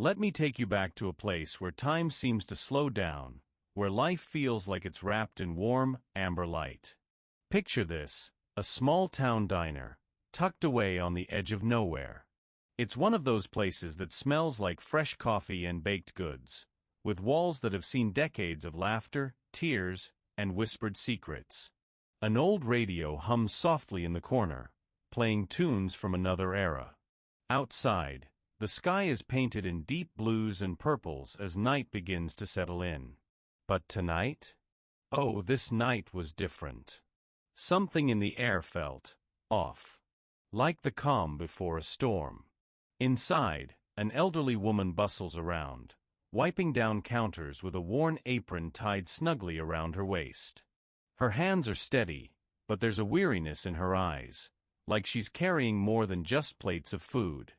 Let me take you back to a place where time seems to slow down, where life feels like it's wrapped in warm, amber light. Picture this, a small-town diner, tucked away on the edge of nowhere. It's one of those places that smells like fresh coffee and baked goods, with walls that have seen decades of laughter, tears, and whispered secrets. An old radio hums softly in the corner, playing tunes from another era. Outside, the sky is painted in deep blues and purples as night begins to settle in. But tonight? Oh, this night was different. Something in the air felt off, like the calm before a storm. Inside, an elderly woman bustles around, wiping down counters with a worn apron tied snugly around her waist. Her hands are steady, but there's a weariness in her eyes, like she's carrying more than just plates of food.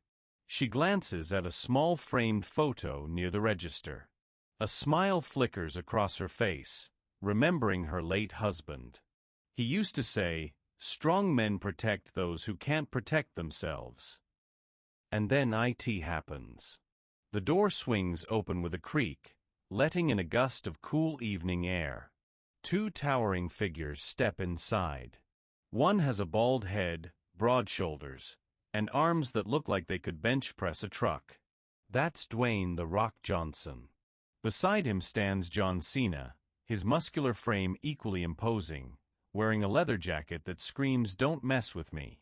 She glances at a small framed photo near the register. A smile flickers across her face, remembering her late husband. He used to say, "Strong men protect those who can't protect themselves." And then IT happens. The door swings open with a creak, letting in a gust of cool evening air. Two towering figures step inside. One has a bald head, broad shoulders, and arms that look like they could bench press a truck. That's Dwayne "The Rock" Johnson. Beside him stands John Cena, his muscular frame equally imposing, wearing a leather jacket that screams "Don't mess with me."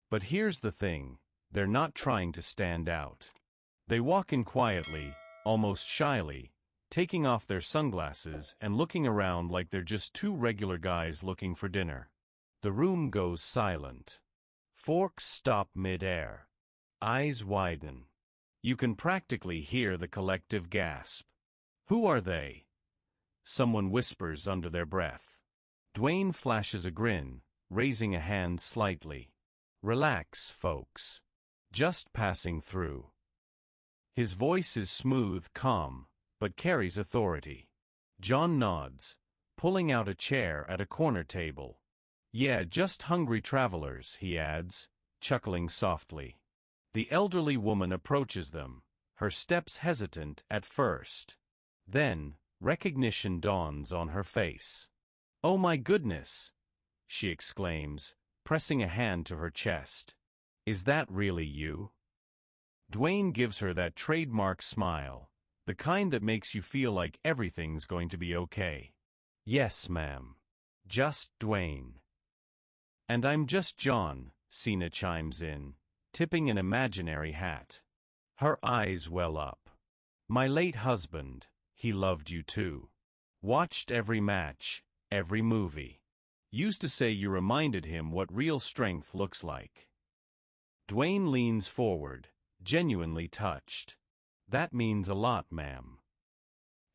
But here's the thing, they're not trying to stand out. They walk in quietly, almost shyly, taking off their sunglasses and looking around like they're just two regular guys looking for dinner. The room goes silent. Forks stop mid-air. Eyes widen. You can practically hear the collective gasp. "Who are they?" someone whispers under their breath. Dwayne flashes a grin, raising a hand slightly. "Relax, folks. Just passing through." His voice is smooth, calm, but carries authority. John nods, pulling out a chair at a corner table. "Yeah, just hungry travelers," he adds, chuckling softly. The elderly woman approaches them, her steps hesitant at first. Then, recognition dawns on her face. "Oh my goodness!" she exclaims, pressing a hand to her chest. "Is that really you?" Dwayne gives her that trademark smile, the kind that makes you feel like everything's going to be okay. "Yes, ma'am. Just Dwayne." "And I'm just John," Cena chimes in, tipping an imaginary hat. Her eyes well up. "My late husband, he loved you too. Watched every match, every movie. Used to say you reminded him what real strength looks like." Dwayne leans forward, genuinely touched. "That means a lot, ma'am."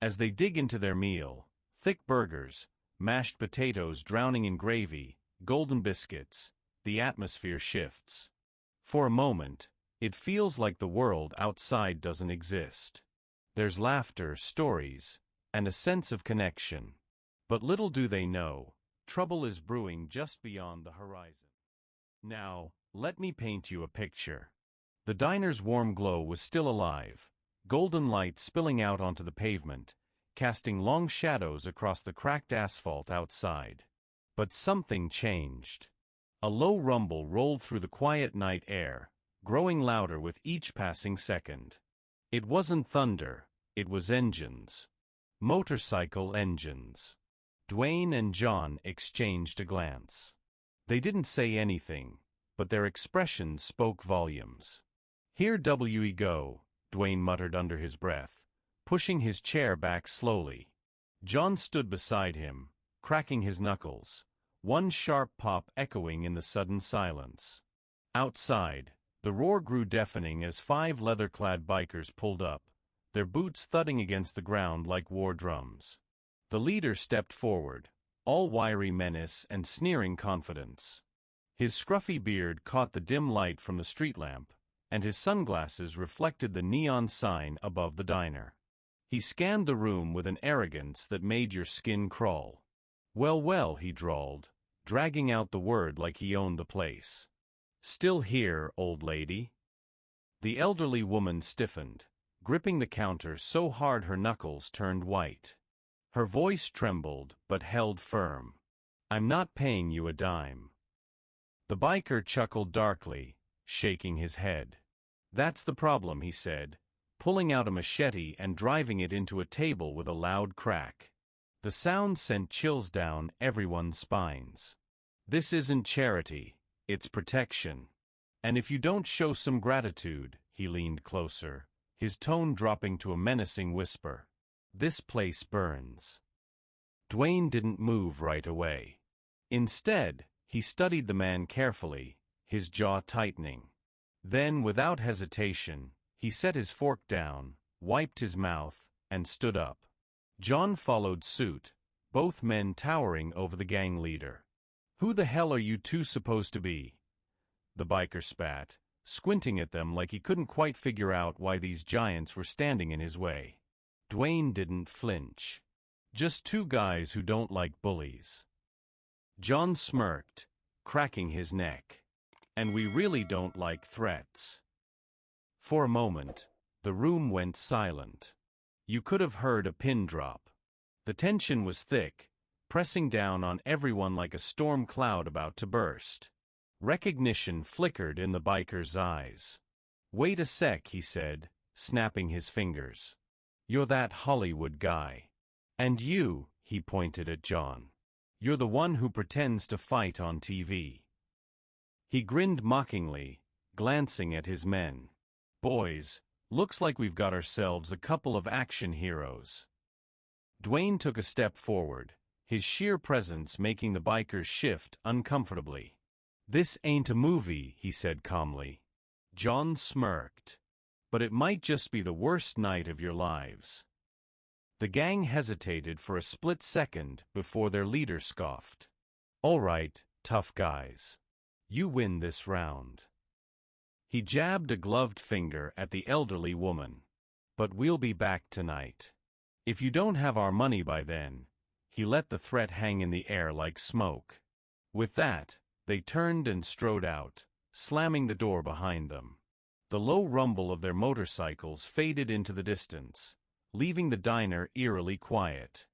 As they dig into their meal, thick burgers, mashed potatoes drowning in gravy, golden biscuits, the atmosphere shifts. For a moment, it feels like the world outside doesn't exist. There's laughter, stories, and a sense of connection. But little do they know, trouble is brewing just beyond the horizon. Now, let me paint you a picture. The diner's warm glow was still alive, golden light spilling out onto the pavement, casting long shadows across the cracked asphalt outside. But something changed. A low rumble rolled through the quiet night air, growing louder with each passing second. It wasn't thunder, it was engines. Motorcycle engines. Dwayne and John exchanged a glance. They didn't say anything, but their expressions spoke volumes. "Here we go," Dwayne muttered under his breath, pushing his chair back slowly. John stood beside him, cracking his knuckles, one sharp pop echoing in the sudden silence. Outside, the roar grew deafening as 5 leather-clad bikers pulled up, their boots thudding against the ground like war drums. The leader stepped forward, all wiry menace and sneering confidence. His scruffy beard caught the dim light from the street lamp, and his sunglasses reflected the neon sign above the diner. He scanned the room with an arrogance that made your skin crawl. "Well, well," he drawled, dragging out the word like he owned the place. "Still here, old lady?" The elderly woman stiffened, gripping the counter so hard her knuckles turned white. Her voice trembled but held firm. "I'm not paying you a dime." The biker chuckled darkly, shaking his head. "That's the problem," he said, pulling out a machete and driving it into a table with a loud crack. The sound sent chills down everyone's spines. "This isn't charity, it's protection. And if you don't show some gratitude," he leaned closer, his tone dropping to a menacing whisper, "this place burns." Dwayne didn't move right away. Instead, he studied the man carefully, his jaw tightening. Then, without hesitation, he set his fork down, wiped his mouth, and stood up. John followed suit, both men towering over the gang leader. "Who the hell are you two supposed to be?" the biker spat, squinting at them like he couldn't quite figure out why these giants were standing in his way. Dwayne didn't flinch. "Just two guys who don't like bullies." John smirked, cracking his neck. "And we really don't like threats." For a moment, the room went silent. You could have heard a pin drop. The tension was thick, pressing down on everyone like a storm cloud about to burst. Recognition flickered in the biker's eyes. "Wait a sec," he said, snapping his fingers. "You're that Hollywood guy. And you," he pointed at John. "You're the one who pretends to fight on TV." He grinned mockingly, glancing at his men. "Boys, looks like we've got ourselves a couple of action heroes." Dwayne took a step forward, his sheer presence making the bikers shift uncomfortably. "This ain't a movie," he said calmly. John smirked. "But it might just be the worst night of your lives." The gang hesitated for a split second before their leader scoffed. "All right, tough guys. You win this round." He jabbed a gloved finger at the elderly woman. "But we'll be back tonight. If you don't have our money by then," he let the threat hang in the air like smoke. With that, they turned and strode out, slamming the door behind them. The low rumble of their motorcycles faded into the distance, leaving the diner eerily quiet.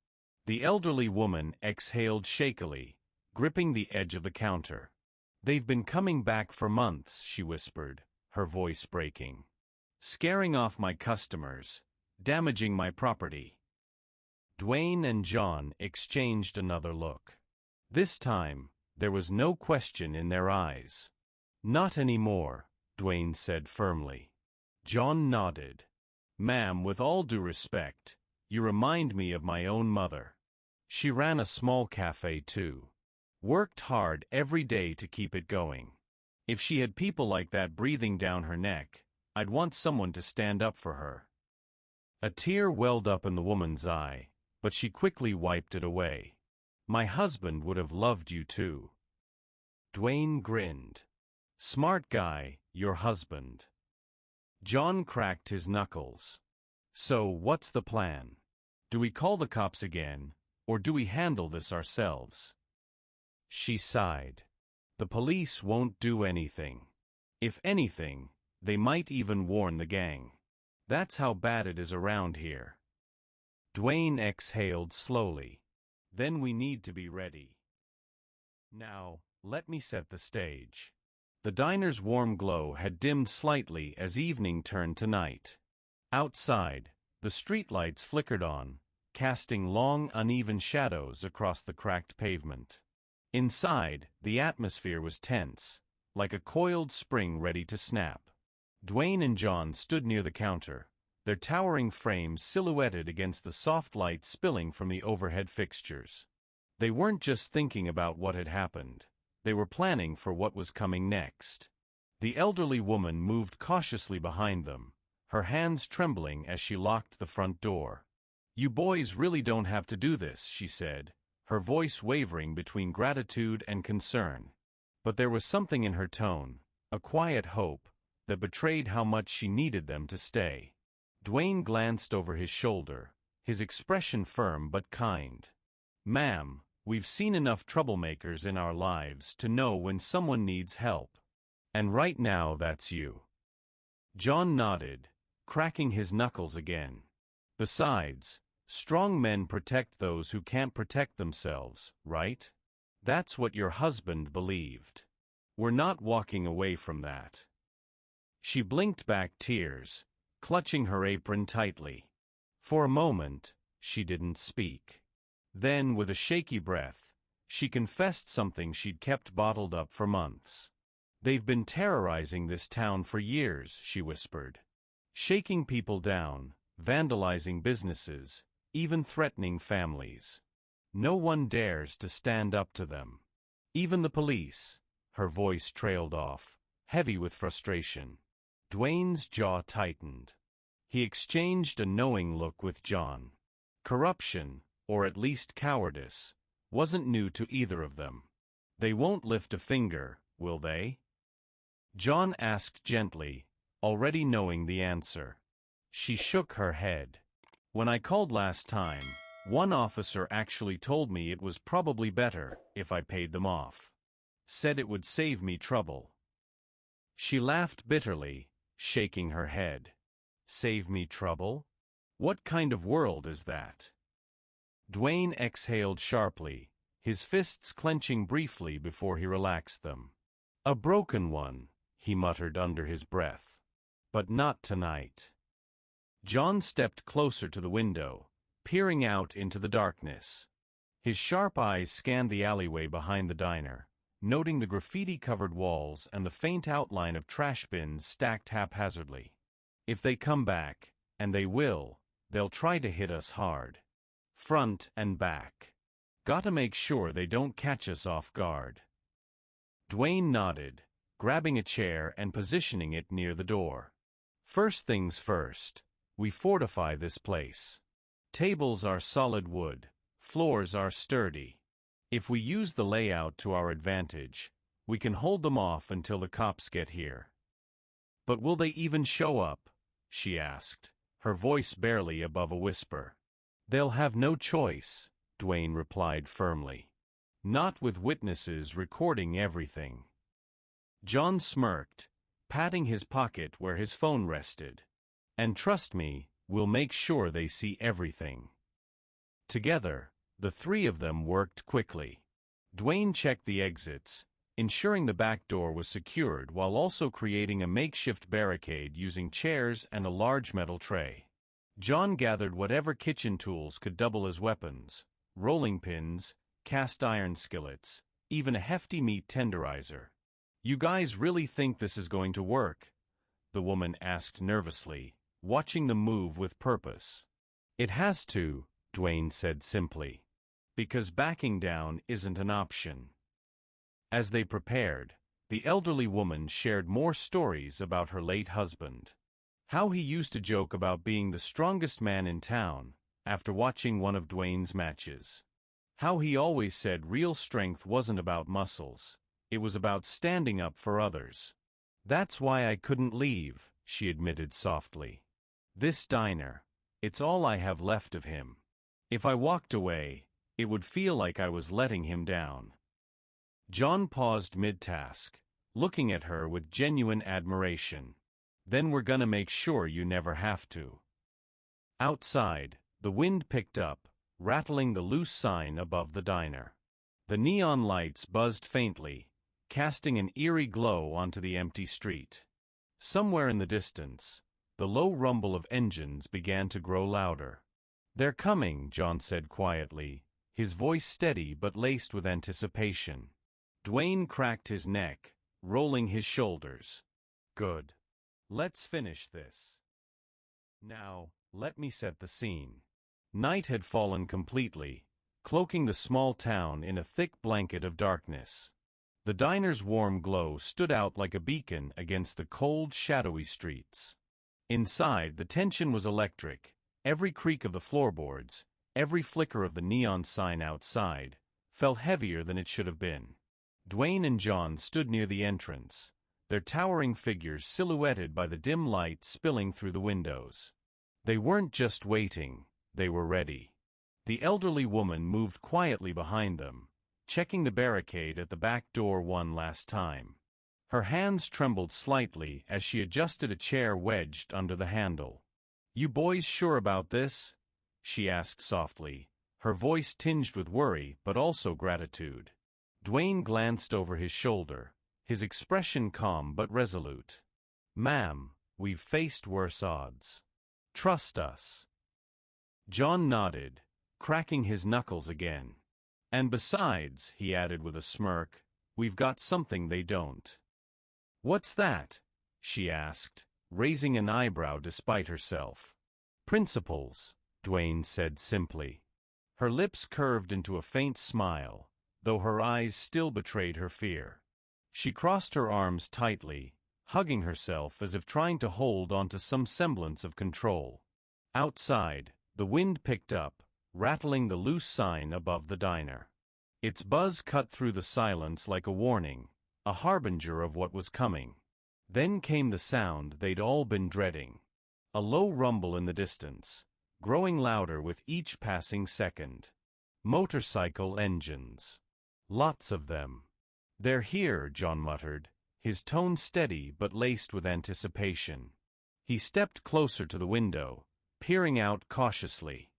The elderly woman exhaled shakily, gripping the edge of the counter. "They've been coming back for months," she whispered, her voice breaking. "Scaring off my customers, damaging my property." Dwayne and John exchanged another look. This time, there was no question in their eyes. "Not anymore," Dwayne said firmly. John nodded. "Ma'am, with all due respect, you remind me of my own mother. She ran a small cafe too. Worked hard every day to keep it going. If she had people like that breathing down her neck, I'd want someone to stand up for her." A tear welled up in the woman's eye, but she quickly wiped it away. "My husband would have loved you too." Dwayne grinned. "Smart guy, your husband." John cracked his knuckles. "So, what's the plan? Do we call the cops again, or do we handle this ourselves?" She sighed. "The police won't do anything. If anything, they might even warn the gang. That's how bad it is around here." Dwayne exhaled slowly. "Then we need to be ready. Now, let me set the stage." The diner's warm glow had dimmed slightly as evening turned to night. Outside, the streetlights flickered on, casting long, uneven shadows across the cracked pavement. Inside, the atmosphere was tense, like a coiled spring ready to snap. Dwayne and John stood near the counter, their towering frames silhouetted against the soft light spilling from the overhead fixtures. They weren't just thinking about what had happened. They were planning for what was coming next. The elderly woman moved cautiously behind them, her hands trembling as she locked the front door. "You boys really don't have to do this," she said, her voice wavering between gratitude and concern. But there was something in her tone, a quiet hope, that betrayed how much she needed them to stay. Dwayne glanced over his shoulder, his expression firm but kind. "Ma'am, we've seen enough troublemakers in our lives to know when someone needs help. And right now that's you." John nodded, cracking his knuckles again. Besides, strong men protect those who can't protect themselves, right? That's what your husband believed. We're not walking away from that. She blinked back tears, clutching her apron tightly. For a moment, she didn't speak. Then, with a shaky breath, she confessed something she'd kept bottled up for months. They've been terrorizing this town for years, she whispered. Shaking people down, vandalizing businesses, even threatening families. No one dares to stand up to them. Even the police. Her voice trailed off, heavy with frustration. Dwayne's jaw tightened. He exchanged a knowing look with John. Corruption, or at least cowardice, wasn't new to either of them. They won't lift a finger, will they? John asked gently, already knowing the answer. She shook her head. When I called last time, one officer actually told me it was probably better if I paid them off. Said it would save me trouble. She laughed bitterly, shaking her head. Save me trouble? What kind of world is that? Dwayne exhaled sharply, his fists clenching briefly before he relaxed them. A broken one, he muttered under his breath. But not tonight. John stepped closer to the window, peering out into the darkness. His sharp eyes scanned the alleyway behind the diner, noting the graffiti-covered walls and the faint outline of trash bins stacked haphazardly. If they come back, and they will, they'll try to hit us hard. Front and back. Gotta make sure they don't catch us off guard. Dwayne nodded, grabbing a chair and positioning it near the door. First things first, we fortify this place. Tables are solid wood, floors are sturdy. If we use the layout to our advantage, we can hold them off until the cops get here. But will they even show up? She asked, her voice barely above a whisper. They'll have no choice, Dwayne replied firmly. Not with witnesses recording everything. John smirked, patting his pocket where his phone rested. And trust me, we'll make sure they see everything. Together, the three of them worked quickly. Dwayne checked the exits, ensuring the back door was secured while also creating a makeshift barricade using chairs and a large metal tray. John gathered whatever kitchen tools could double as weapons, rolling pins, cast iron skillets, even a hefty meat tenderizer. You guys really think this is going to work? The woman asked nervously, watching them move with purpose. It has to, Dwayne said simply. Because backing down isn't an option. As they prepared, the elderly woman shared more stories about her late husband. How he used to joke about being the strongest man in town after watching one of Dwayne's matches. How he always said real strength wasn't about muscles, it was about standing up for others. That's why I couldn't leave, she admitted softly. This diner, it's all I have left of him. If I walked away, it would feel like I was letting him down. John paused mid-task, looking at her with genuine admiration. Then we're gonna make sure you never have to. Outside, the wind picked up, rattling the loose sign above the diner. The neon lights buzzed faintly, casting an eerie glow onto the empty street. Somewhere in the distance, the low rumble of engines began to grow louder. They're coming, John said quietly, his voice steady but laced with anticipation. Dwayne cracked his neck, rolling his shoulders. Good. Let's finish this. Now, let me set the scene. Night had fallen completely, cloaking the small town in a thick blanket of darkness. The diner's warm glow stood out like a beacon against the cold, shadowy streets. Inside, the tension was electric. Every creak of the floorboards, every flicker of the neon sign outside, felt heavier than it should have been. Dwayne and John stood near the entrance, their towering figures silhouetted by the dim light spilling through the windows. They weren't just waiting, they were ready. The elderly woman moved quietly behind them, checking the barricade at the back door one last time. Her hands trembled slightly as she adjusted a chair wedged under the handle. "You boys sure about this?" she asked softly, her voice tinged with worry but also gratitude. Dwayne glanced over his shoulder, his expression calm but resolute. "Ma'am, we've faced worse odds. Trust us." John nodded, cracking his knuckles again. "And besides," he added with a smirk, "we've got something they don't." "What's that?" she asked, raising an eyebrow despite herself. "Principles," Dwayne said simply. Her lips curved into a faint smile, though her eyes still betrayed her fear. She crossed her arms tightly, hugging herself as if trying to hold onto some semblance of control. Outside, the wind picked up, rattling the loose sign above the diner. Its buzz cut through the silence like a warning, a harbinger of what was coming. Then came the sound they'd all been dreading. A low rumble in the distance, growing louder with each passing second. Motorcycle engines. Lots of them. "They're here," John muttered, his tone steady but laced with anticipation. He stepped closer to the window, peering out cautiously.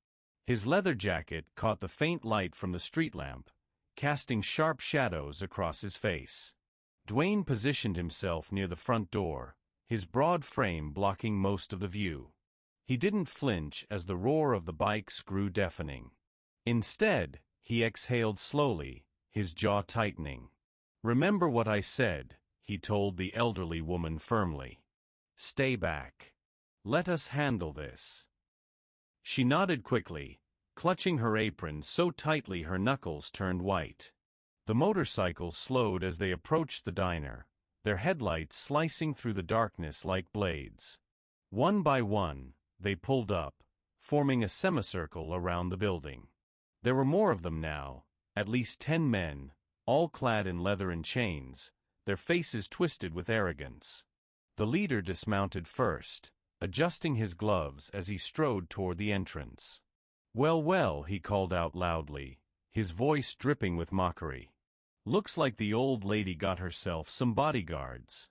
His leather jacket caught the faint light from the street lamp, casting sharp shadows across his face. Dwayne positioned himself near the front door, his broad frame blocking most of the view. He didn't flinch as the roar of the bikes grew deafening. Instead, he exhaled slowly, his jaw tightening. "Remember what I said," he told the elderly woman firmly. "Stay back. Let us handle this." She nodded quickly, clutching her apron so tightly her knuckles turned white. The motorcycles slowed as they approached the diner, their headlights slicing through the darkness like blades. One by one, they pulled up, forming a semicircle around the building. There were more of them now, at least 10 men, all clad in leather and chains, their faces twisted with arrogance. The leader dismounted first, adjusting his gloves as he strode toward the entrance. "Well, well," he called out loudly, his voice dripping with mockery. "Looks like the old lady got herself some bodyguards."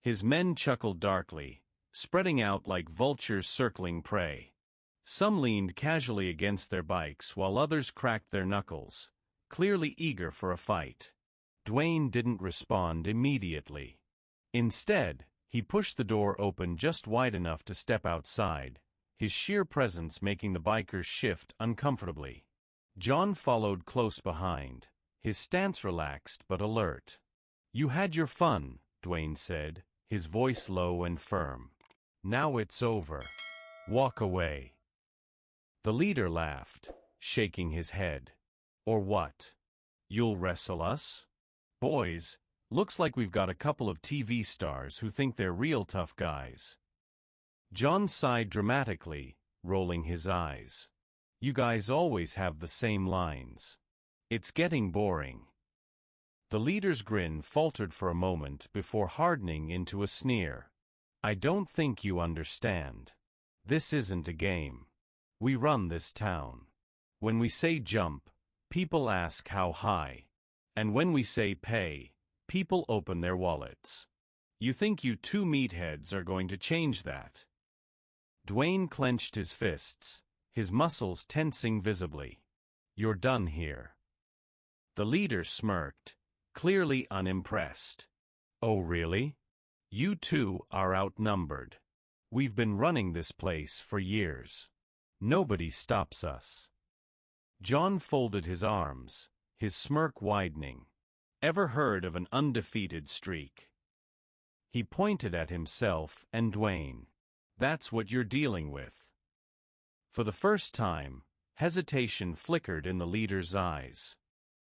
His men chuckled darkly, spreading out like vultures circling prey. Some leaned casually against their bikes while others cracked their knuckles, clearly eager for a fight. Dwayne didn't respond immediately. Instead, he pushed the door open just wide enough to step outside, his sheer presence making the bikers shift uncomfortably. John followed close behind, his stance relaxed but alert. "You had your fun," Dwayne said, his voice low and firm. "Now it's over. Walk away." The leader laughed, shaking his head. "Or what? You'll wrestle us? Boys, looks like we've got a couple of TV stars who think they're real tough guys." John sighed dramatically, rolling his eyes. "You guys always have the same lines. It's getting boring." The leader's grin faltered for a moment before hardening into a sneer. "I don't think you understand. This isn't a game. We run this town. When we say jump, people ask how high. And when we say pay, people open their wallets. You think you two meatheads are going to change that?" Dwayne clenched his fists, his muscles tensing visibly. "You're done here." The leader smirked, clearly unimpressed. "Oh really? You two are outnumbered. We've been running this place for years. Nobody stops us." John folded his arms, his smirk widening. "Ever heard of an undefeated streak?" He pointed at himself and Dwayne. "That's what you're dealing with." For the first time, hesitation flickered in the leader's eyes.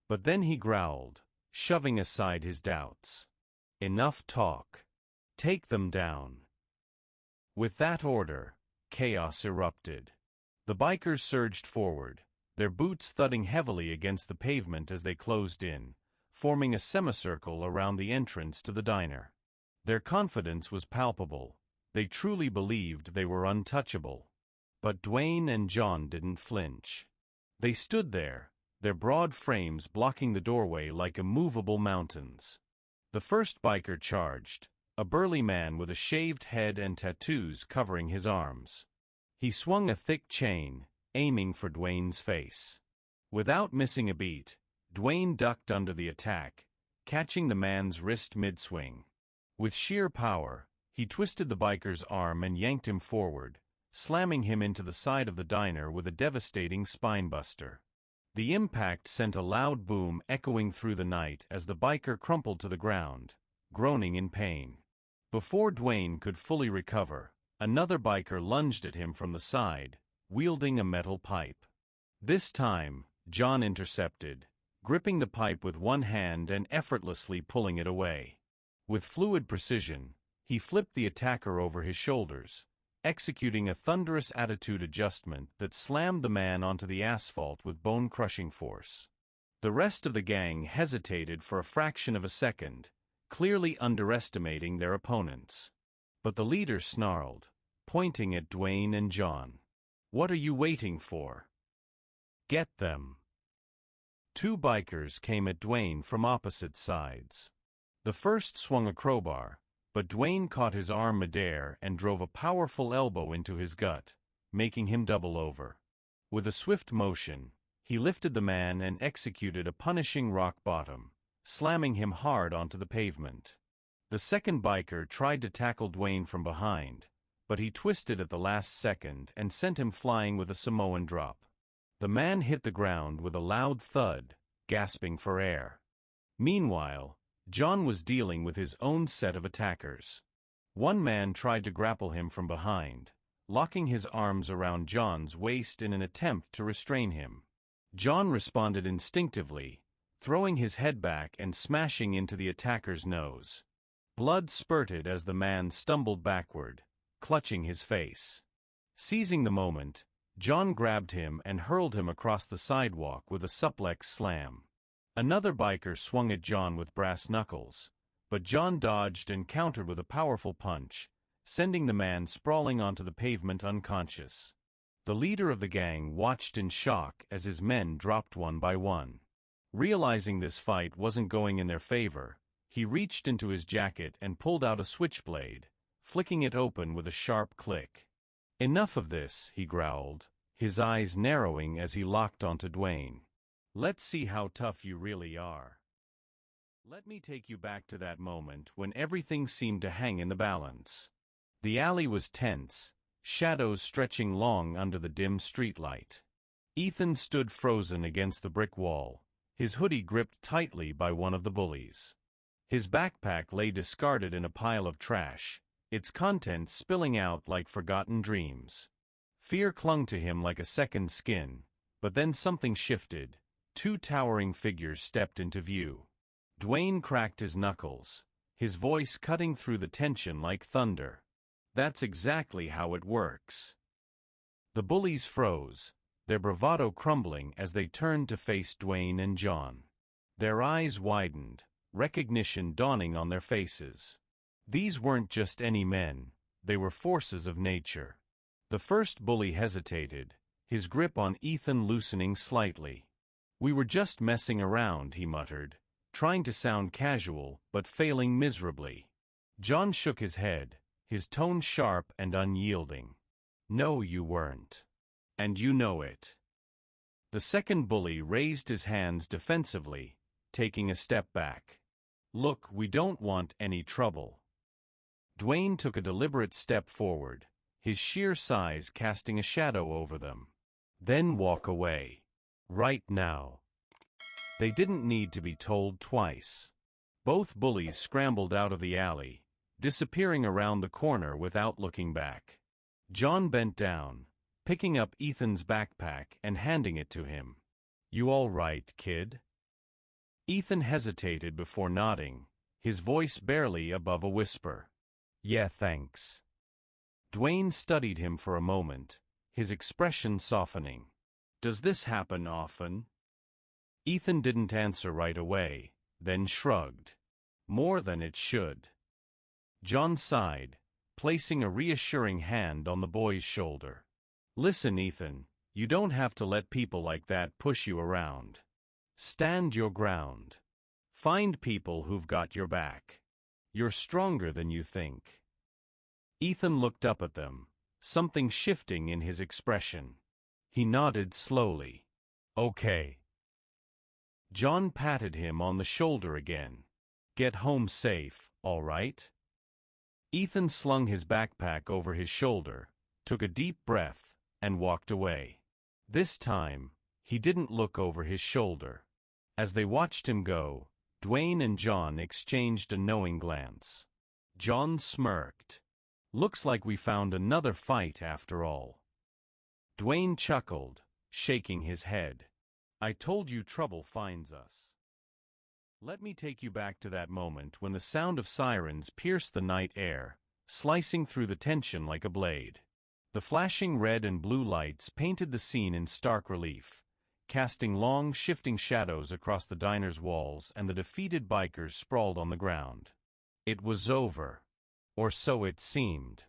But then he growled, shoving aside his doubts. "Enough talk. Take them down." With that order, chaos erupted. The bikers surged forward, their boots thudding heavily against the pavement as they closed in, forming a semicircle around the entrance to the diner. Their confidence was palpable. They truly believed they were untouchable. But Dwayne and John didn't flinch. They stood there, their broad frames blocking the doorway like immovable mountains. The first biker charged, a burly man with a shaved head and tattoos covering his arms. He swung a thick chain, aiming for Dwayne's face. Without missing a beat, Dwayne ducked under the attack, catching the man's wrist mid-swing. With sheer power, he twisted the biker's arm and yanked him forward, slamming him into the side of the diner with a devastating spinebuster. The impact sent a loud boom echoing through the night as the biker crumpled to the ground, groaning in pain. Before Dwayne could fully recover, another biker lunged at him from the side, wielding a metal pipe. This time, John intercepted, gripping the pipe with one hand and effortlessly pulling it away. With fluid precision, he flipped the attacker over his shoulders, executing a thunderous attitude adjustment that slammed the man onto the asphalt with bone-crushing force. The rest of the gang hesitated for a fraction of a second, clearly underestimating their opponents. But the leader snarled, pointing at Dwayne and John. "What are you waiting for? Get them!" Two bikers came at Dwayne from opposite sides. The first swung a crowbar, but Dwayne caught his arm midair and drove a powerful elbow into his gut, making him double over. With a swift motion, he lifted the man and executed a punishing rock bottom, slamming him hard onto the pavement. The second biker tried to tackle Dwayne from behind, but he twisted at the last second and sent him flying with a Samoan drop. The man hit the ground with a loud thud, gasping for air. Meanwhile, John was dealing with his own set of attackers. One man tried to grapple him from behind, locking his arms around John's waist in an attempt to restrain him. John responded instinctively, throwing his head back and smashing into the attacker's nose. Blood spurted as the man stumbled backward, clutching his face. Seizing the moment, John grabbed him and hurled him across the sidewalk with a suplex slam. Another biker swung at John with brass knuckles, but John dodged and countered with a powerful punch, sending the man sprawling onto the pavement unconscious. The leader of the gang watched in shock as his men dropped one by one. Realizing this fight wasn't going in their favor, he reached into his jacket and pulled out a switchblade, flicking it open with a sharp click. "Enough of this," he growled, his eyes narrowing as he locked onto Dwayne. "Let's see how tough you really are." Let me take you back to that moment when everything seemed to hang in the balance. The alley was tense, shadows stretching long under the dim streetlight. Ethan stood frozen against the brick wall, his hoodie gripped tightly by one of the bullies. His backpack lay discarded in a pile of trash, its contents spilling out like forgotten dreams. Fear clung to him like a second skin, but then something shifted. Two towering figures stepped into view. Dwayne cracked his knuckles, his voice cutting through the tension like thunder. "That's exactly how it works." The bullies froze, their bravado crumbling as they turned to face Dwayne and John. Their eyes widened, recognition dawning on their faces. These weren't just any men, they were forces of nature. The first bully hesitated, his grip on Ethan loosening slightly. "We were just messing around," he muttered, trying to sound casual but failing miserably. John shook his head, his tone sharp and unyielding. "No, you weren't. And you know it." The second bully raised his hands defensively, taking a step back. "Look, we don't want any trouble." Dwayne took a deliberate step forward, his sheer size casting a shadow over them. "Then walk away. Right now." They didn't need to be told twice. Both bullies scrambled out of the alley, disappearing around the corner without looking back. John bent down, picking up Ethan's backpack and handing it to him. "You all right, kid?" Ethan hesitated before nodding, his voice barely above a whisper. "Yeah, thanks." Dwayne studied him for a moment, his expression softening. "Does this happen often?" Ethan didn't answer right away, then shrugged. "More than it should." John sighed, placing a reassuring hand on the boy's shoulder. "Listen, Ethan, you don't have to let people like that push you around. Stand your ground. Find people who've got your back. You're stronger than you think. Ethan looked up at them, something shifting in his expression. He nodded slowly. Okay. John patted him on the shoulder again. Get home safe, all right? Ethan slung his backpack over his shoulder, took a deep breath, and walked away. This time, he didn't look over his shoulder. As they watched him go, Dwayne and John exchanged a knowing glance. John smirked. Looks like we found another fight after all. Dwayne chuckled, shaking his head. I told you trouble finds us. Let me take you back to that moment when the sound of sirens pierced the night air, slicing through the tension like a blade. The flashing red and blue lights painted the scene in stark relief, casting long, shifting shadows across the diner's walls, and the defeated bikers sprawled on the ground. It was over. Or so it seemed.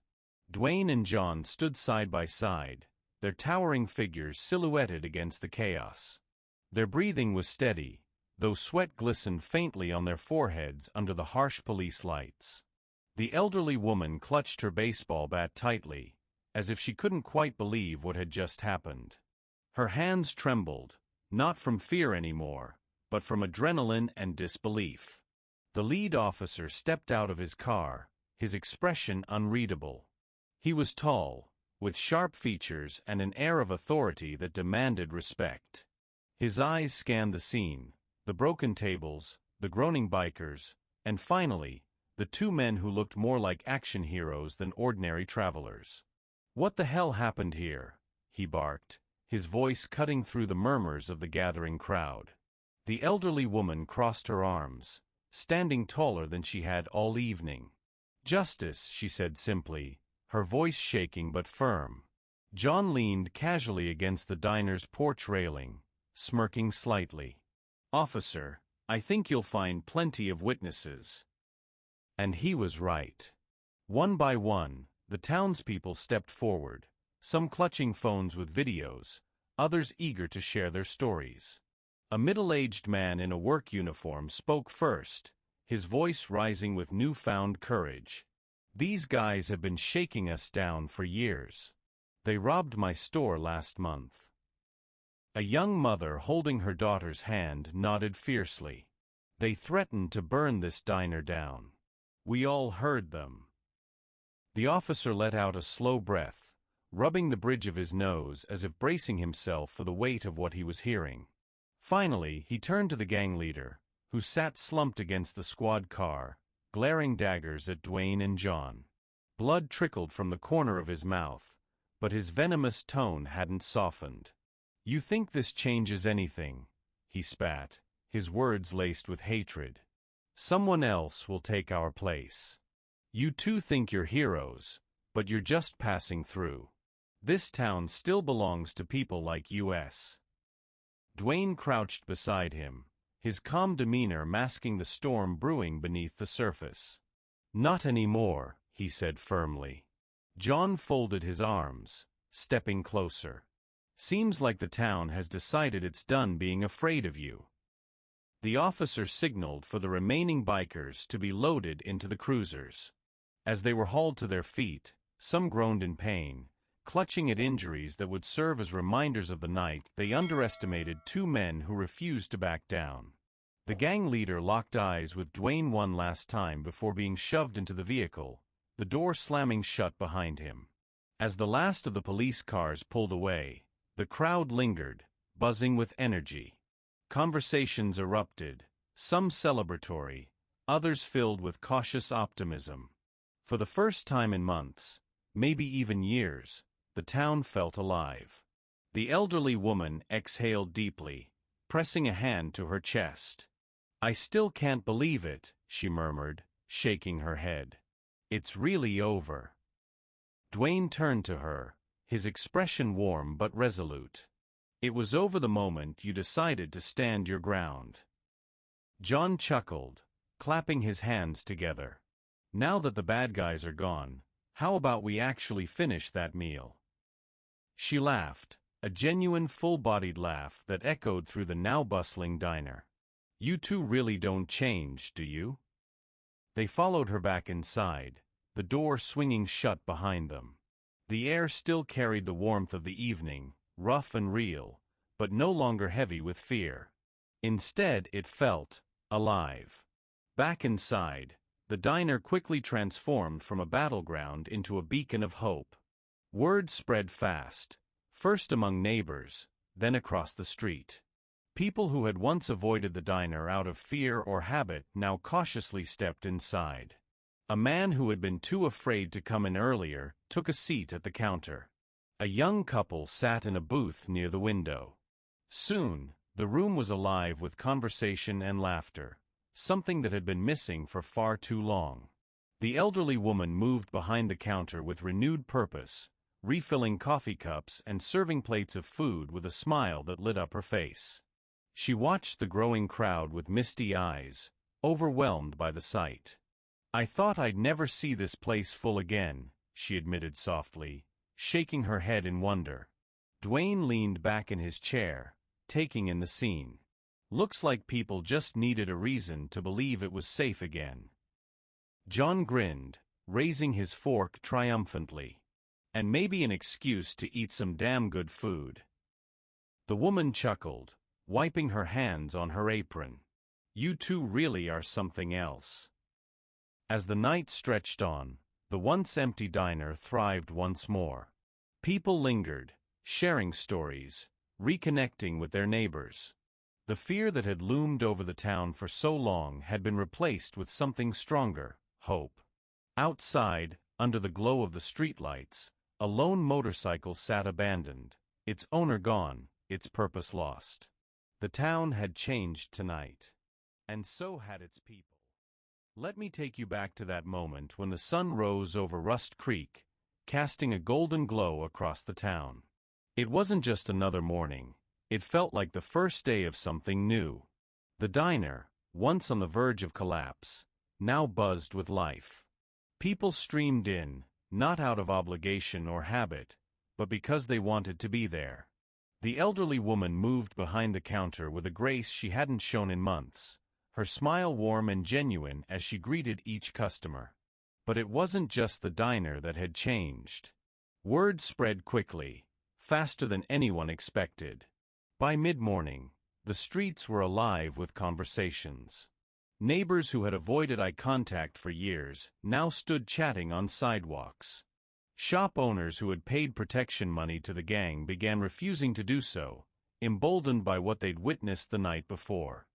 Dwayne and John stood side by side, their towering figures silhouetted against the chaos. Their breathing was steady, though sweat glistened faintly on their foreheads under the harsh police lights. The elderly woman clutched her baseball bat tightly, as if she couldn't quite believe what had just happened. Her hands trembled, not from fear anymore, but from adrenaline and disbelief. The lead officer stepped out of his car, his expression unreadable. He was tall, with sharp features and an air of authority that demanded respect. His eyes scanned the scene, the broken tables, the groaning bikers, and finally, the two men who looked more like action heroes than ordinary travelers. What the hell happened here? He barked, his voice cutting through the murmurs of the gathering crowd. The elderly woman crossed her arms, standing taller than she had all evening. Justice, she said simply, her voice shaking but firm. John leaned casually against the diner's porch railing, smirking slightly. Officer, I think you'll find plenty of witnesses. And he was right. One by one, the townspeople stepped forward, some clutching phones with videos, others eager to share their stories. A middle-aged man in a work uniform spoke first, his voice rising with newfound courage. These guys have been shaking us down for years. They robbed my store last month. A young mother holding her daughter's hand nodded fiercely. They threatened to burn this diner down. We all heard them. The officer let out a slow breath, rubbing the bridge of his nose as if bracing himself for the weight of what he was hearing. Finally, he turned to the gang leader, who sat slumped against the squad car, glaring daggers at Dwayne and John. Blood trickled from the corner of his mouth, but his venomous tone hadn't softened. You think this changes anything? He spat, his words laced with hatred. Someone else will take our place. You two think you're heroes, but you're just passing through. This town still belongs to people like us. Dwayne crouched beside him, his calm demeanor masking the storm brewing beneath the surface. Not anymore, he said firmly. John folded his arms, stepping closer. Seems like the town has decided it's done being afraid of you. The officer signaled for the remaining bikers to be loaded into the cruisers. As they were hauled to their feet, some groaned in pain, clutching at injuries that would serve as reminders of the night they underestimated two men who refused to back down. The gang leader locked eyes with Dwayne one last time before being shoved into the vehicle, the door slamming shut behind him. As the last of the police cars pulled away, the crowd lingered, buzzing with energy. Conversations erupted, some celebratory, others filled with cautious optimism. For the first time in months, maybe even years, the town felt alive. The elderly woman exhaled deeply, pressing a hand to her chest. I still can't believe it, she murmured, shaking her head. It's really over. Dwayne turned to her, his expression warm but resolute. It was over the moment you decided to stand your ground. John chuckled, clapping his hands together. Now that the bad guys are gone, how about we actually finish that meal? She laughed, a genuine full-bodied laugh that echoed through the now bustling diner. You two really don't change, do you? They followed her back inside, the door swinging shut behind them. The air still carried the warmth of the evening, rough and real, but no longer heavy with fear. Instead, it felt alive. Back inside, the diner quickly transformed from a battleground into a beacon of hope. Word spread fast, first among neighbors, then across the street. People who had once avoided the diner out of fear or habit now cautiously stepped inside. A man who had been too afraid to come in earlier took a seat at the counter. A young couple sat in a booth near the window. Soon, the room was alive with conversation and laughter, something that had been missing for far too long. The elderly woman moved behind the counter with renewed purpose, refilling coffee cups and serving plates of food with a smile that lit up her face. She watched the growing crowd with misty eyes, overwhelmed by the sight. "I thought I'd never see this place full again," she admitted softly, shaking her head in wonder. Dwayne leaned back in his chair, taking in the scene. "Looks like people just needed a reason to believe it was safe again." John grinned, raising his fork triumphantly. "And maybe an excuse to eat some damn good food." The woman chuckled, wiping her hands on her apron. "You two really are something else." As the night stretched on, the once empty diner thrived once more. People lingered, sharing stories, reconnecting with their neighbors. The fear that had loomed over the town for so long had been replaced with something stronger, hope. Outside, under the glow of the streetlights, a lone motorcycle sat abandoned, its owner gone, its purpose lost. The town had changed tonight. And so had its people. Let me take you back to that moment when the sun rose over Rust Creek, casting a golden glow across the town. It wasn't just another morning. It felt like the first day of something new. The diner, once on the verge of collapse, now buzzed with life. People streamed in, not out of obligation or habit, but because they wanted to be there. The elderly woman moved behind the counter with a grace she hadn't shown in months, her smile warm and genuine as she greeted each customer. But it wasn't just the diner that had changed. Word spread quickly, faster than anyone expected. By mid-morning, the streets were alive with conversations. Neighbors who had avoided eye contact for years now stood chatting on sidewalks. Shop owners who had paid protection money to the gang began refusing to do so, emboldened by what they'd witnessed the night before.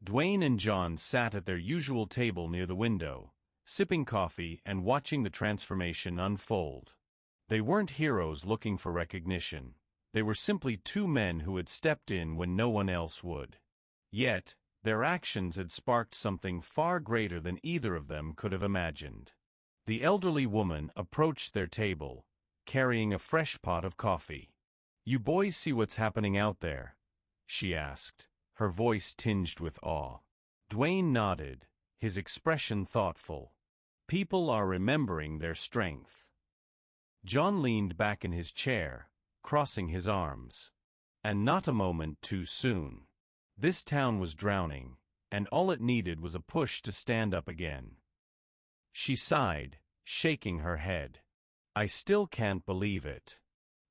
Dwayne and John sat at their usual table near the window, sipping coffee and watching the transformation unfold. They weren't heroes looking for recognition. They were simply two men who had stepped in when no one else would. Yet, their actions had sparked something far greater than either of them could have imagined. The elderly woman approached their table, carrying a fresh pot of coffee. "You boys see what's happening out there?" she asked, her voice tinged with awe. Dwayne nodded, his expression thoughtful. "People are remembering their strength." John leaned back in his chair, crossing his arms. "And not a moment too soon." This town was drowning, and all it needed was a push to stand up again. She sighed, shaking her head. "I still can't believe it.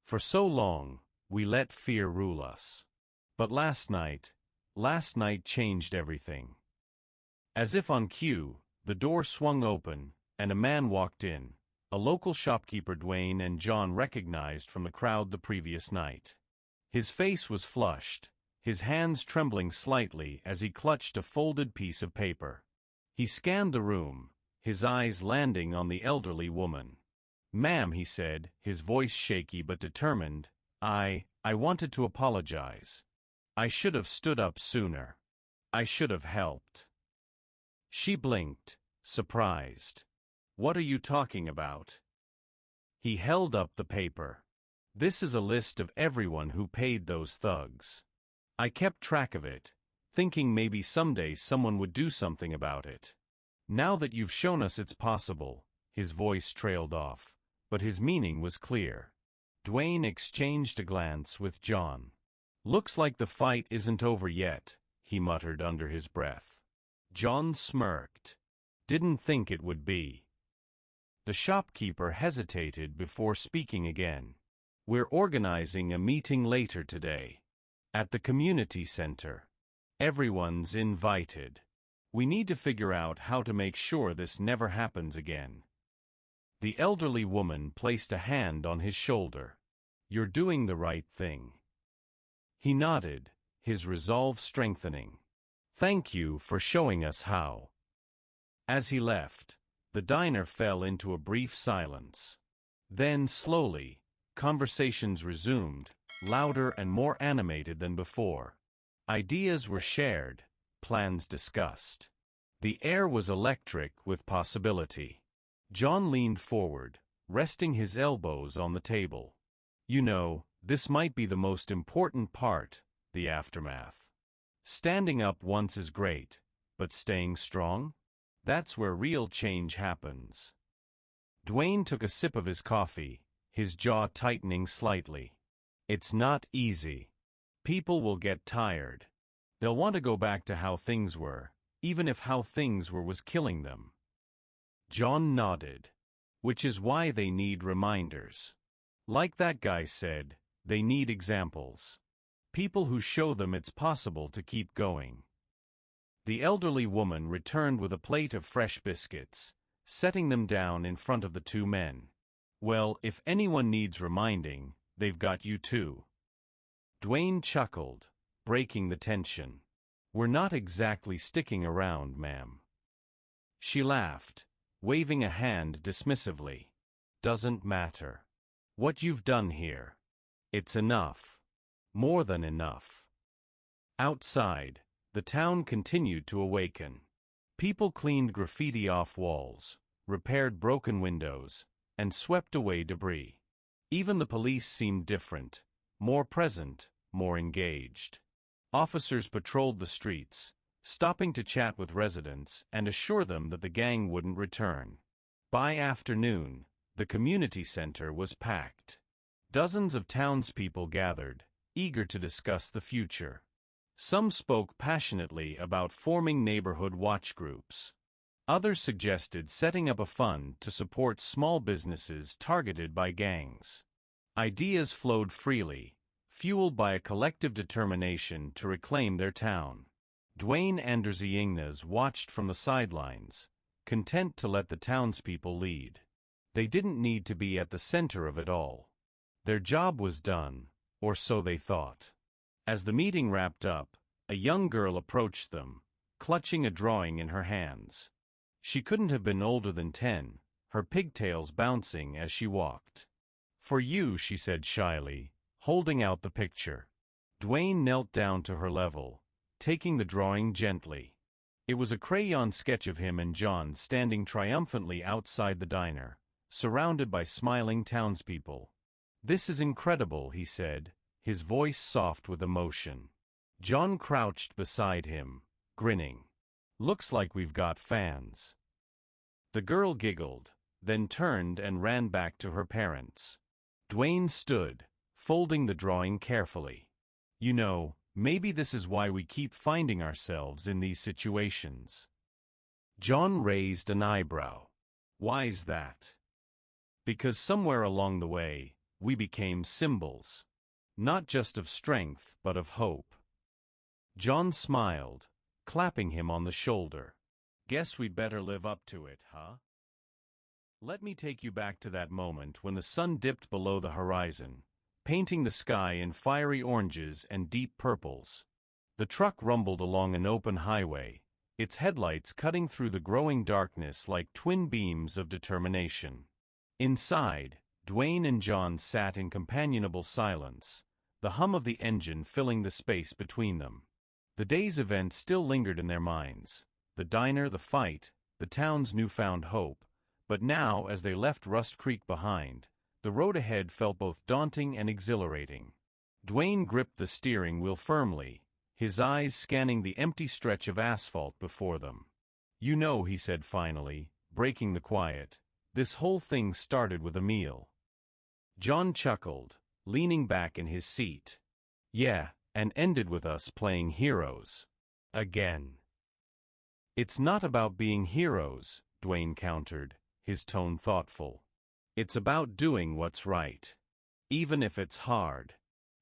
For so long, we let fear rule us. But last night changed everything." As if on cue, the door swung open, and a man walked in, a local shopkeeper Dwayne and John recognized from the crowd the previous night. His face was flushed, his hands trembling slightly as he clutched a folded piece of paper. He scanned the room, his eyes landing on the elderly woman. "Ma'am," he said, his voice shaky but determined, I wanted to apologize. I should have stood up sooner. I should have helped." She blinked, surprised. "What are you talking about?" He held up the paper. "This is a list of everyone who paid those thugs. I kept track of it, thinking maybe someday someone would do something about it. Now that you've shown us it's possible," his voice trailed off, but his meaning was clear. Dwayne exchanged a glance with John. "Looks like the fight isn't over yet," he muttered under his breath. John smirked. Didn't think it would be. The shopkeeper hesitated before speaking again. We're organizing a meeting later today. At the community center. Everyone's invited. We need to figure out how to make sure this never happens again. The elderly woman placed a hand on his shoulder. You're doing the right thing. He nodded, his resolve strengthening. Thank you for showing us how. As he left, the diner fell into a brief silence. Then, slowly, conversations resumed, louder and more animated than before. Ideas were shared, plans discussed. The air was electric with possibility. John leaned forward, resting his elbows on the table. You know, this might be the most important part, the aftermath. Standing up once is great, but staying strong? That's where real change happens. Dwayne took a sip of his coffee, his jaw tightening slightly. It's not easy. People will get tired. They'll want to go back to how things were, even if how things were was killing them. John nodded. Which is why they need reminders. Like that guy said, they need examples. People who show them it's possible to keep going. The elderly woman returned with a plate of fresh biscuits, setting them down in front of the two men. Well, if anyone needs reminding, they've got you too. Dwayne chuckled, breaking the tension. We're not exactly sticking around, ma'am. She laughed, waving a hand dismissively. Doesn't matter. What you've done here. It's enough. More than enough. Outside, the town continued to awaken. People cleaned graffiti off walls, repaired broken windows, and swept away debris. Even the police seemed different, more present, more engaged. Officers patrolled the streets, stopping to chat with residents and assure them that the gang wouldn't return. By afternoon, the community center was packed. Dozens of townspeople gathered, eager to discuss the future. Some spoke passionately about forming neighborhood watch groups. Others suggested setting up a fund to support small businesses targeted by gangs. Ideas flowed freely, fueled by a collective determination to reclaim their town. Dwayne and Ignace watched from the sidelines, content to let the townspeople lead. They didn't need to be at the center of it all. Their job was done, or so they thought. As the meeting wrapped up, a young girl approached them, clutching a drawing in her hands. She couldn't have been older than 10, her pigtails bouncing as she walked. For you, she said shyly, holding out the picture. Dwayne knelt down to her level, taking the drawing gently. It was a crayon sketch of him and John standing triumphantly outside the diner, surrounded by smiling townspeople. This is incredible, he said, his voice soft with emotion. John crouched beside him, grinning. Looks like we've got fans. The girl giggled, then turned and ran back to her parents. Dwayne stood, folding the drawing carefully. You know, maybe this is why we keep finding ourselves in these situations. John raised an eyebrow. Why's that? Because somewhere along the way, we became symbols. Not just of strength, but of hope. John smiled, clapping him on the shoulder. Guess we'd better live up to it, huh? Let me take you back to that moment when the sun dipped below the horizon, painting the sky in fiery oranges and deep purples. The truck rumbled along an open highway, its headlights cutting through the growing darkness like twin beams of determination. Inside, Dwayne and John sat in companionable silence, the hum of the engine filling the space between them. The day's events still lingered in their minds. The diner, the fight, the town's newfound hope. But now, as they left Rust Creek behind, the road ahead felt both daunting and exhilarating. Dwayne gripped the steering wheel firmly, his eyes scanning the empty stretch of asphalt before them. You know, he said finally, breaking the quiet, this whole thing started with a meal. John chuckled, leaning back in his seat. Yeah, and ended with us playing heroes. Again. It's not about being heroes, Dwayne countered, his tone thoughtful. It's about doing what's right. Even if it's hard.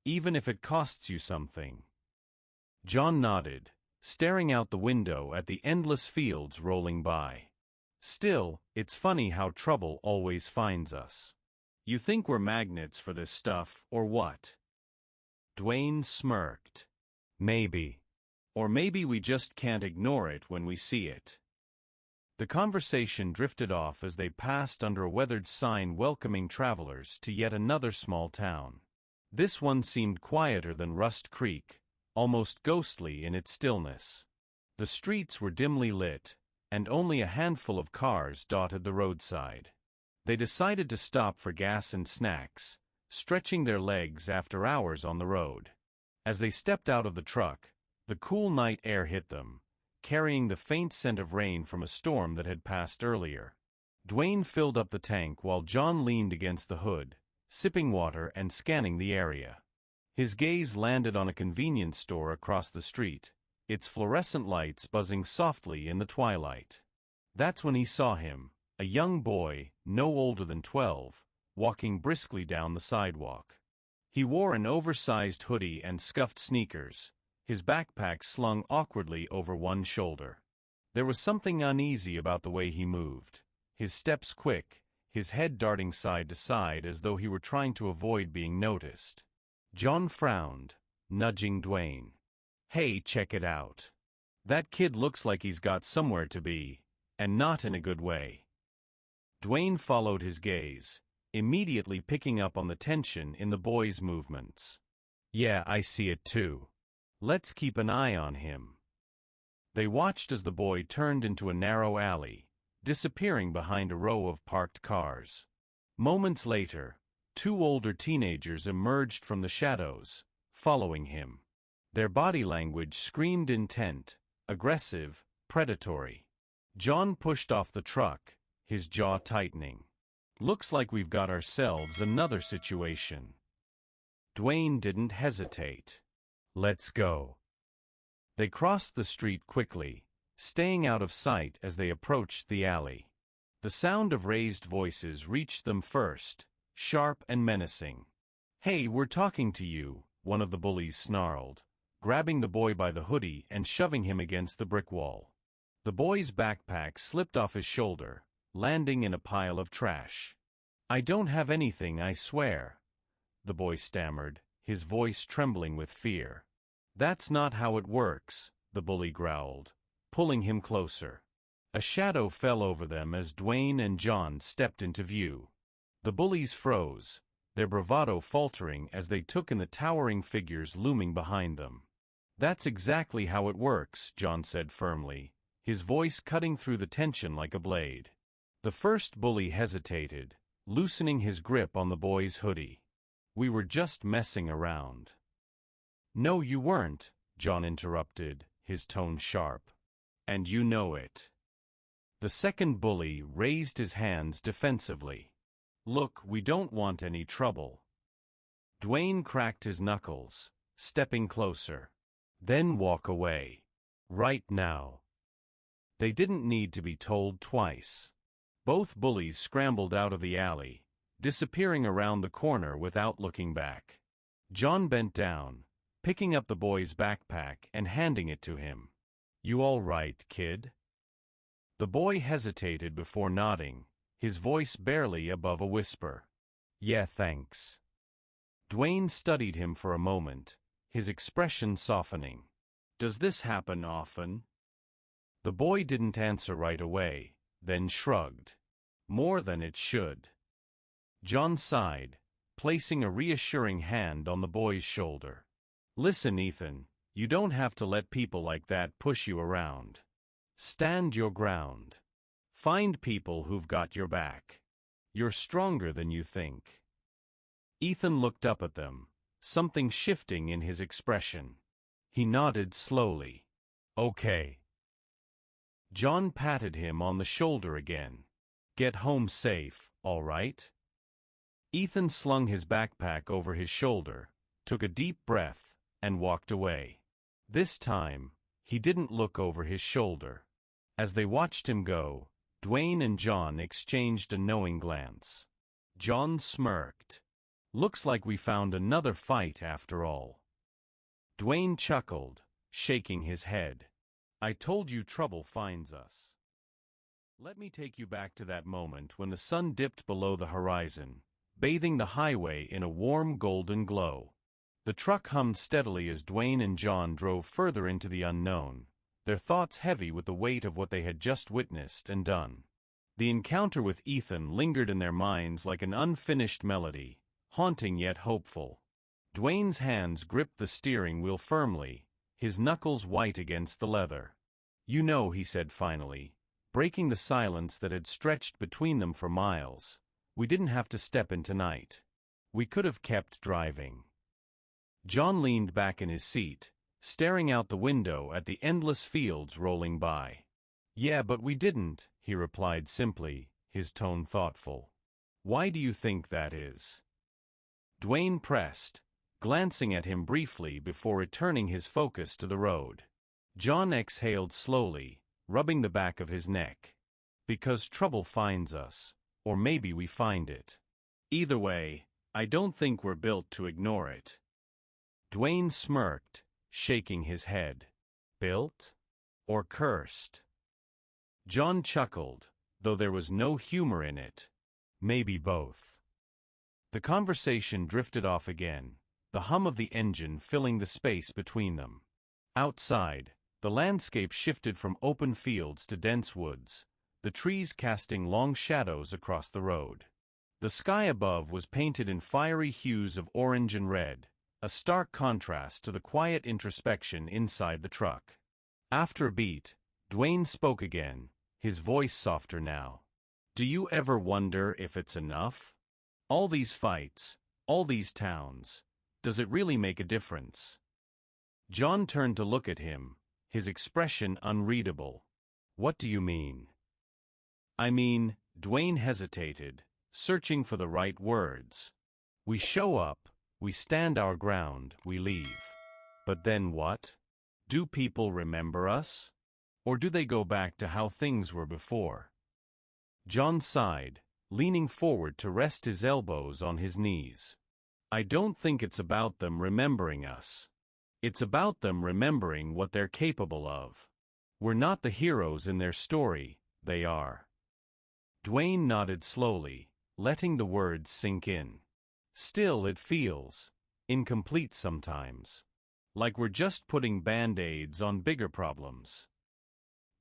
Even if it costs you something. John nodded, staring out the window at the endless fields rolling by. Still, it's funny how trouble always finds us. You think we're magnets for this stuff, or what? Dwayne smirked. Maybe. Or maybe we just can't ignore it when we see it. The conversation drifted off as they passed under a weathered sign welcoming travelers to yet another small town. This one seemed quieter than Rust Creek, almost ghostly in its stillness. The streets were dimly lit, and only a handful of cars dotted the roadside. They decided to stop for gas and snacks, stretching their legs after hours on the road. As they stepped out of the truck, the cool night air hit them, carrying the faint scent of rain from a storm that had passed earlier. Dwayne filled up the tank while John leaned against the hood, sipping water and scanning the area. His gaze landed on a convenience store across the street, its fluorescent lights buzzing softly in the twilight. That's when he saw him, a young boy, no older than 12, walking briskly down the sidewalk. He wore an oversized hoodie and scuffed sneakers, his backpack slung awkwardly over one shoulder. There was something uneasy about the way he moved, his steps quick, his head darting side to side as though he were trying to avoid being noticed. John frowned, nudging Dwayne. Hey, check it out. That kid looks like he's got somewhere to be, and not in a good way. Dwayne followed his gaze, immediately picking up on the tension in the boy's movements. Yeah, I see it too. Let's keep an eye on him. They watched as the boy turned into a narrow alley, disappearing behind a row of parked cars. Moments later, two older teenagers emerged from the shadows, following him. Their body language screamed intent, aggressive, predatory. John pushed off the truck, his jaw tightening. Looks like we've got ourselves another situation. Dwayne didn't hesitate. Let's go. They crossed the street quickly, staying out of sight as they approached the alley. The sound of raised voices reached them first, sharp and menacing. Hey, we're talking to you, one of the bullies snarled, grabbing the boy by the hoodie and shoving him against the brick wall. The boy's backpack slipped off his shoulder, landing in a pile of trash. I don't have anything, I swear, the boy stammered, his voice trembling with fear. That's not how it works, the bully growled, pulling him closer. A shadow fell over them as Dwayne and John stepped into view. The bullies froze, their bravado faltering as they took in the towering figures looming behind them. That's exactly how it works, John said firmly, his voice cutting through the tension like a blade. The first bully hesitated, loosening his grip on the boy's hoodie. We were just messing around. No, you weren't, John interrupted, his tone sharp. And you know it. The second bully raised his hands defensively. Look, we don't want any trouble. Dwayne cracked his knuckles, stepping closer. Then walk away. Right now. They didn't need to be told twice. Both bullies scrambled out of the alley, disappearing around the corner without looking back. John bent down, picking up the boy's backpack and handing it to him. You all right, kid? The boy hesitated before nodding, his voice barely above a whisper. Yeah, thanks. Dwayne studied him for a moment, his expression softening. Does this happen often? The boy didn't answer right away, then shrugged. More than it should. John sighed, placing a reassuring hand on the boy's shoulder. Listen, Ethan, you don't have to let people like that push you around. Stand your ground. Find people who've got your back. You're stronger than you think. Ethan looked up at them, something shifting in his expression. He nodded slowly. Okay. John patted him on the shoulder again. Get home safe, all right? Ethan slung his backpack over his shoulder, took a deep breath, and walked away. This time, He didn't look over his shoulder. As they watched him go, Dwayne and John exchanged a knowing glance. John smirked. "Looks like we found another fight after all." Dwayne chuckled, shaking his head. "I told you trouble finds us." Let me take you back to that moment when the sun dipped below the horizon, bathing the highway in a warm golden glow. The truck hummed steadily as Dwayne and John drove further into the unknown, their thoughts heavy with the weight of what they had just witnessed and done. The encounter with Ethan lingered in their minds like an unfinished melody, haunting yet hopeful. Dwayne's hands gripped the steering wheel firmly, his knuckles white against the leather. "You know," he said finally, breaking the silence that had stretched between them for miles, "we didn't have to step in tonight. We could have kept driving." John leaned back in his seat, staring out the window at the endless fields rolling by. "Yeah, but we didn't," he replied simply, his tone thoughtful. "Why do you think that is?" Dwayne pressed, glancing at him briefly before returning his focus to the road. John exhaled slowly, rubbing the back of his neck. "Because trouble finds us, or maybe we find it. Either way, I don't think we're built to ignore it." Dwayne smirked, shaking his head. "Built? Or cursed?" John chuckled, though there was no humor in it. "Maybe both." The conversation drifted off again, the hum of the engine filling the space between them. Outside, the landscape shifted from open fields to dense woods, the trees casting long shadows across the road. The sky above was painted in fiery hues of orange and red, a stark contrast to the quiet introspection inside the truck. After a beat, Dwayne spoke again, his voice softer now. "Do you ever wonder if it's enough? All these fights, all these towns, does it really make a difference?" John turned to look at him, his expression unreadable. "What do you mean?" "I mean," Dwayne hesitated, searching for the right words. "We show up, we stand our ground, we leave. But then what? Do people remember us? Or do they go back to how things were before?" John sighed, leaning forward to rest his elbows on his knees. "I don't think it's about them remembering us. It's about them remembering what they're capable of. We're not the heroes in their story, they are." Dwayne nodded slowly, letting the words sink in. "Still it feels incomplete sometimes. Like we're just putting band-aids on bigger problems."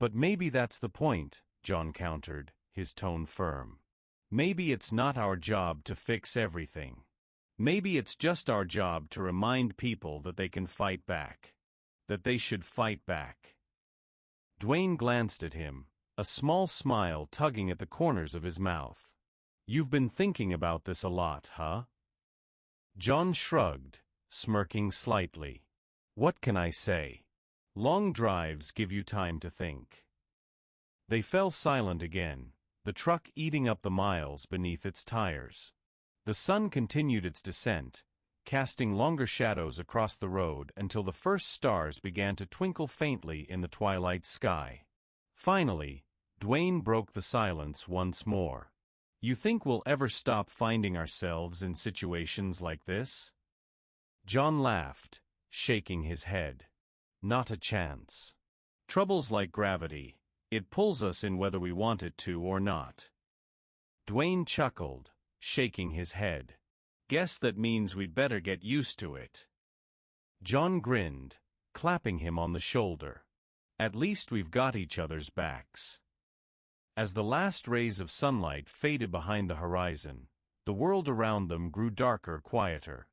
"But maybe that's the point," John countered, his tone firm. "Maybe it's not our job to fix everything. Maybe it's just our job to remind people that they can fight back. That they should fight back." Dwayne glanced at him, a small smile tugging at the corners of his mouth. "You've been thinking about this a lot, huh?" John shrugged, smirking slightly. "What can I say? Long drives give you time to think." They fell silent again, the truck eating up the miles beneath its tires. The sun continued its descent, casting longer shadows across the road until the first stars began to twinkle faintly in the twilight sky. Finally, Dwayne broke the silence once more. "You think we'll ever stop finding ourselves in situations like this?" John laughed, shaking his head. "Not a chance. Trouble's like gravity. It pulls us in whether we want it to or not." Dwayne chuckled, shaking his head. "Guess that means we'd better get used to it." John grinned, clapping him on the shoulder. "At least we've got each other's backs." As the last rays of sunlight faded behind the horizon, the world around them grew darker, quieter.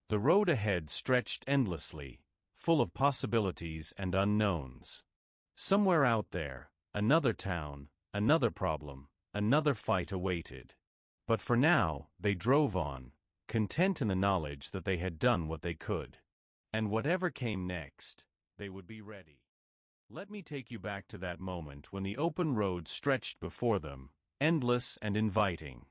The road ahead stretched endlessly, full of possibilities and unknowns. Somewhere out there, another town, another problem, another fight awaited. But for now, they drove on, content in the knowledge that they had done what they could. And whatever came next, they would be ready. Let me take you back to that moment when the open road stretched before them, endless and inviting.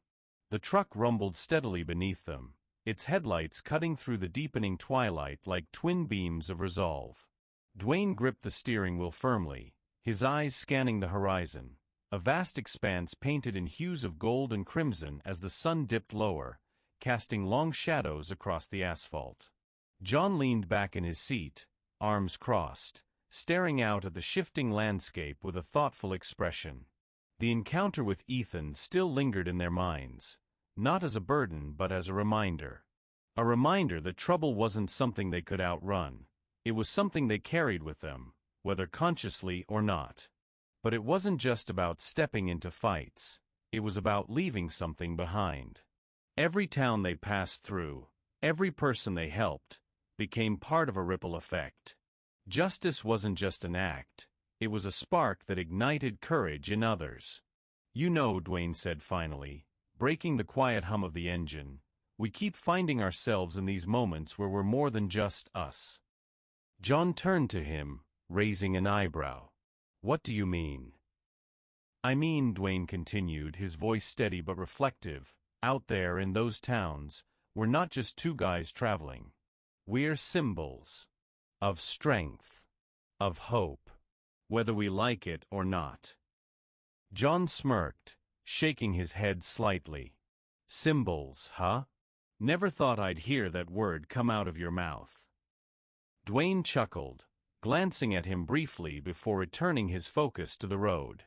The truck rumbled steadily beneath them, its headlights cutting through the deepening twilight like twin beams of resolve. Dwayne gripped the steering wheel firmly, his eyes scanning the horizon, a vast expanse painted in hues of gold and crimson as the sun dipped lower, casting long shadows across the asphalt. John leaned back in his seat, arms crossed, staring out at the shifting landscape with a thoughtful expression. The encounter with Ethan still lingered in their minds, not as a burden but as a reminder. A reminder that trouble wasn't something they could outrun. It was something they carried with them, whether consciously or not. But it wasn't just about stepping into fights. It was about leaving something behind. Every town they passed through, every person they helped, became part of a ripple effect. Justice wasn't just an act. It was a spark that ignited courage in others. "You know," Dwayne said finally, breaking the quiet hum of the engine, "we keep finding ourselves in these moments where we're more than just us." John turned to him, raising an eyebrow. "What do you mean?" "I mean," Dwayne continued, his voice steady but reflective, "out there in those towns, we're not just two guys traveling. We're symbols of strength, of hope, whether we like it or not." John smirked, shaking his head slightly. "Symbols, huh? Never thought I'd hear that word come out of your mouth." Dwayne chuckled, glancing at him briefly before returning his focus to the road.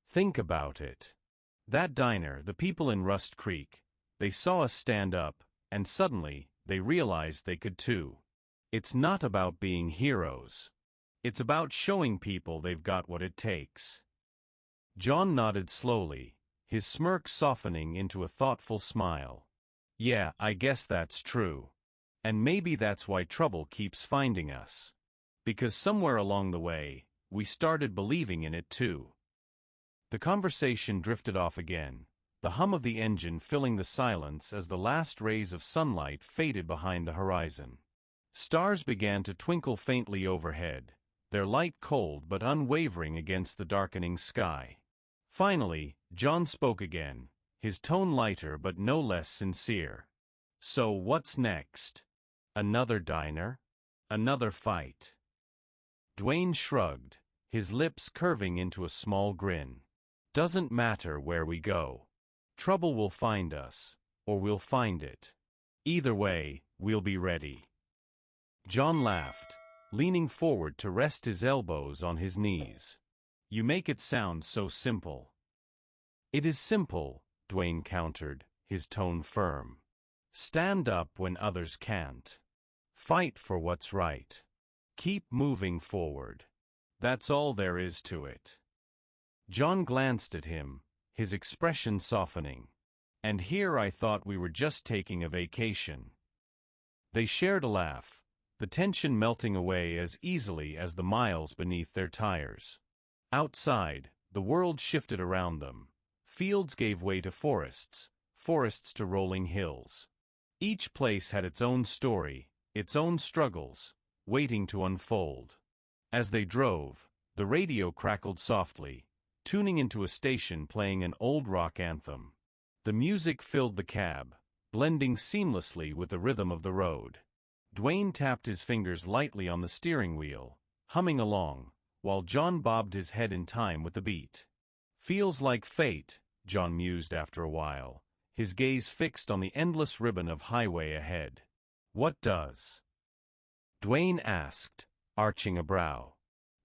"Think about it. That diner, the people in Rust Creek, they saw us stand up, and suddenly, they realized they could too. It's not about being heroes. It's about showing people they've got what it takes." John nodded slowly, his smirk softening into a thoughtful smile. "Yeah, I guess that's true. And maybe that's why trouble keeps finding us. Because somewhere along the way, we started believing in it too." The conversation drifted off again, the hum of the engine filling the silence as the last rays of sunlight faded behind the horizon. Stars began to twinkle faintly overhead, their light cold but unwavering against the darkening sky. Finally, John spoke again, his tone lighter but no less sincere. "So what's next? Another diner? Another fight?" Dwayne shrugged, his lips curving into a small grin. "Doesn't matter where we go. Trouble will find us, or we'll find it. Either way, we'll be ready." John laughed, leaning forward to rest his elbows on his knees. "You make it sound so simple." "It is simple," Dwayne countered, his tone firm. "Stand up when others can't. Fight for what's right. Keep moving forward. That's all there is to it." John glanced at him, his expression softening. "And here I thought we were just taking a vacation." They shared a laugh, the tension melting away as easily as the miles beneath their tires. Outside, the world shifted around them. Fields gave way to forests, forests to rolling hills. Each place had its own story, its own struggles, waiting to unfold. As they drove, the radio crackled softly, tuning into a station playing an old rock anthem. The music filled the cab, blending seamlessly with the rhythm of the road. Dwayne tapped his fingers lightly on the steering wheel, humming along, while John bobbed his head in time with the beat. "Feels like fate," John mused after a while, his gaze fixed on the endless ribbon of highway ahead. "What does?" Dwayne asked, arching a brow.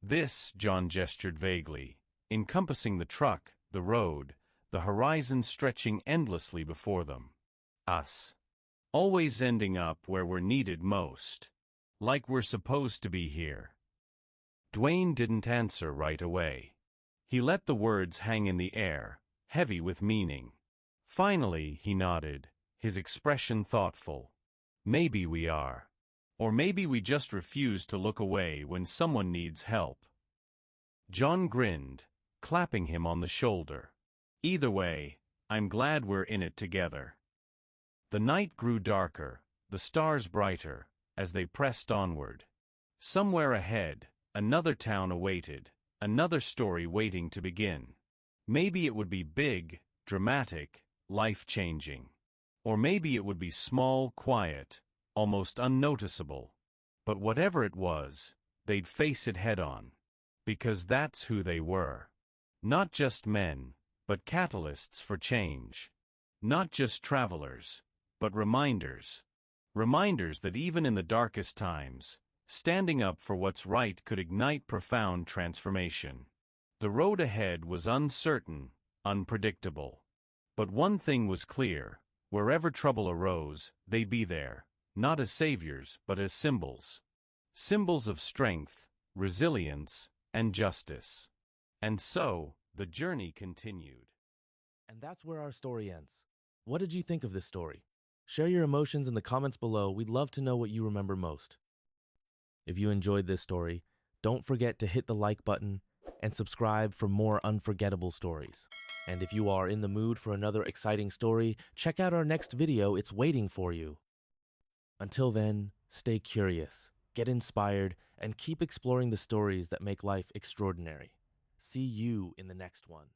"This," John gestured vaguely, encompassing the truck, the road, the horizon stretching endlessly before them. "Us. Always ending up where we're needed most. Like we're supposed to be here." Dwayne didn't answer right away. He let the words hang in the air, heavy with meaning. Finally, he nodded, his expression thoughtful. "Maybe we are. Or maybe we just refuse to look away when someone needs help." John grinned, clapping him on the shoulder. "Either way, I'm glad we're in it together." The night grew darker, the stars brighter, as they pressed onward. Somewhere ahead, another town awaited, another story waiting to begin. Maybe it would be big, dramatic, life-changing. Or maybe it would be small, quiet, almost unnoticeable. But whatever it was, they'd face it head-on. Because that's who they were. Not just men, but catalysts for change. Not just travelers, but reminders. Reminders that even in the darkest times, standing up for what's right could ignite profound transformation. The road ahead was uncertain, unpredictable. But one thing was clear: wherever trouble arose, they'd be there, not as saviors, but as symbols. Symbols of strength, resilience, and justice. And so, the journey continued. And that's where our story ends. What did you think of this story? Share your emotions in the comments below. We'd love to know what you remember most. If you enjoyed this story, don't forget to hit the like button and subscribe for more unforgettable stories. And if you are in the mood for another exciting story, check out our next video. It's waiting for you. Until then, stay curious, get inspired, and keep exploring the stories that make life extraordinary. See you in the next one.